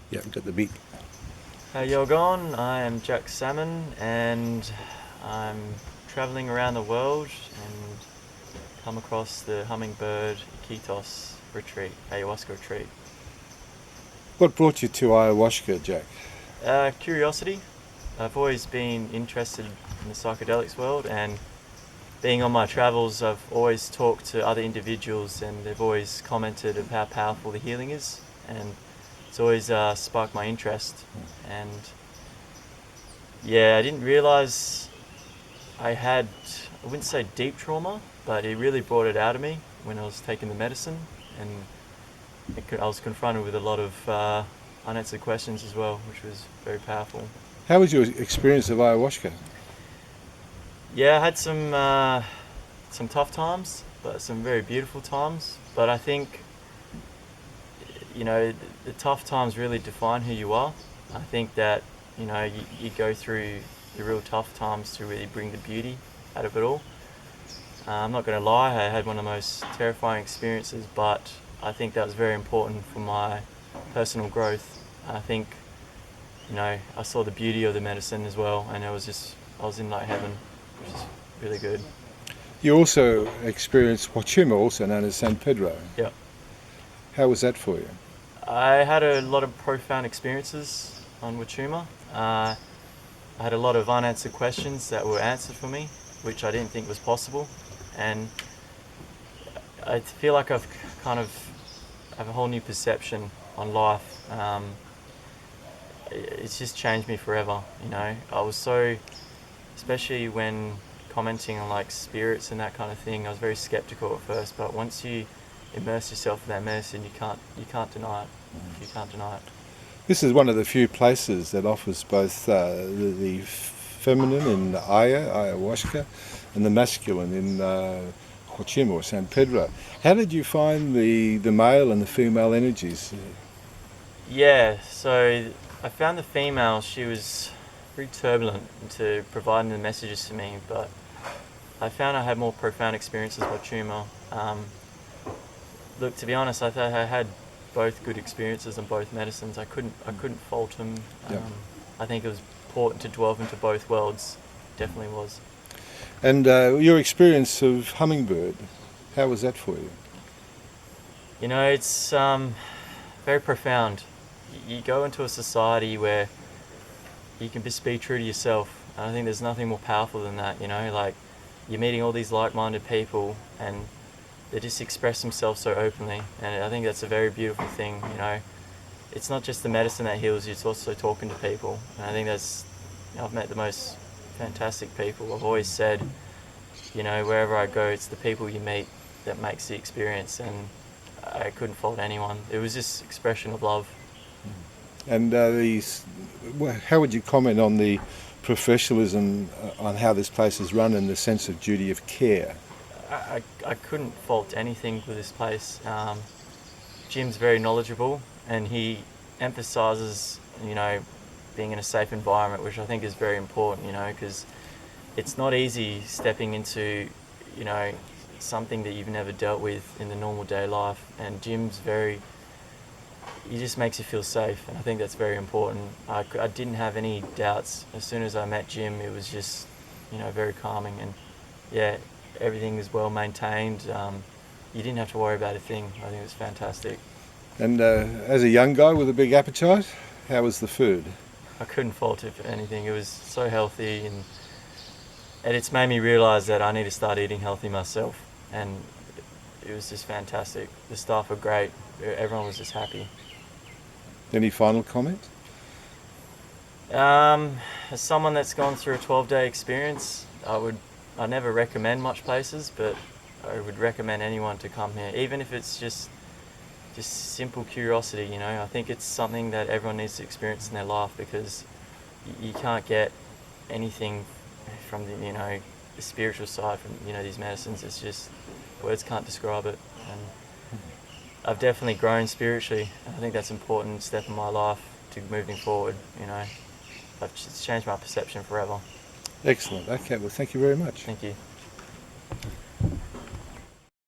Yeah, got the beat. How y'all going? I am Jack Salmon and I'm traveling around the world and come across the Hummingbird retreat, Ayahuasca retreat. What brought you to ayahuasca, Jack? Curiosity. I've always been interested in the psychedelics world, and being on my travels I've always talked to other individuals and they've always commented of how powerful the healing is, and it's always sparked my interest. And yeah, I didn't realize I wouldn't say deep trauma, but it really brought it out of me when I was taking the medicine, and I was confronted with a lot of unanswered questions as well, which was very powerful. How was your experience of ayahuasca? Yeah, I had some tough times, but some very beautiful times. But I think the tough times really define who you are. I think that you go through the real tough times to really bring the beauty out of it all. I'm not going to lie, I had one of the most terrifying experiences, but I think that was very important for my personal growth. I think, I saw the beauty of the medicine as well, and I was in like heaven, which is really good. You also experienced Huachuma, also known as San Pedro. Yeah. How was that for you? I had a lot of profound experiences on Wachuma. I had a lot of unanswered questions that were answered for me, which I didn't think was possible. And I feel like I've kind of have a whole new perception on life. It's just changed me forever. I was so, especially when commenting on like spirits and that kind of thing, I was very skeptical at first. But once you immerse yourself in that medicine, you can't deny it. You can't deny it. This is one of the few places that offers both the feminine in ayahuasca, and the masculine in Huachuma or San Pedro. How did you find the male and the female energies? Yeah, so I found the female, she was very turbulent into providing the messages to me, but I found I had more profound experiences with Chuma. Look, to be honest, I thought I had both good experiences on both medicines. I couldn't fault them. Yeah. I think it was important to delve into both worlds. Definitely was. And your experience of Hummingbird, how was that for you? It's very profound. You go into a society where you can just be true to yourself. And I think there's nothing more powerful than that. Like you're meeting all these like-minded people, and they just express themselves so openly, and I think that's a very beautiful thing. It's not just the medicine that heals you, it's also talking to people, and I think I've met the most fantastic people. I've always said, wherever I go, it's the people you meet that makes the experience, and I couldn't fault anyone. It was just expression of love. And how would you comment on the professionalism on how this place is run and the sense of duty of care? I couldn't fault anything with this place. Jim's very knowledgeable, and he emphasises, being in a safe environment, which I think is very important, because it's not easy stepping into, something that you've never dealt with in the normal day life. And he just makes you feel safe, and I think that's very important. I didn't have any doubts. As soon as I met Jim, it was just, very calming, and yeah, everything is well maintained. You didn't have to worry about a thing. I think it was fantastic. And as a young guy with a big appetite, how was the food? I couldn't fault it for anything. It was so healthy, and it's made me realise that I need to start eating healthy myself. And it was just fantastic. The staff were great. Everyone was just happy. Any final comment? As someone that's gone through a 12-day experience, I never recommend much places, but I would recommend anyone to come here, even if it's just simple curiosity. I think it's something that everyone needs to experience in their life, because you can't get anything from the spiritual side from these medicines. It's just words can't describe it. And I've definitely grown spiritually. I think that's an important step in my life to moving forward. It's changed my perception forever. Excellent. Okay, well, thank you very much. Thank you.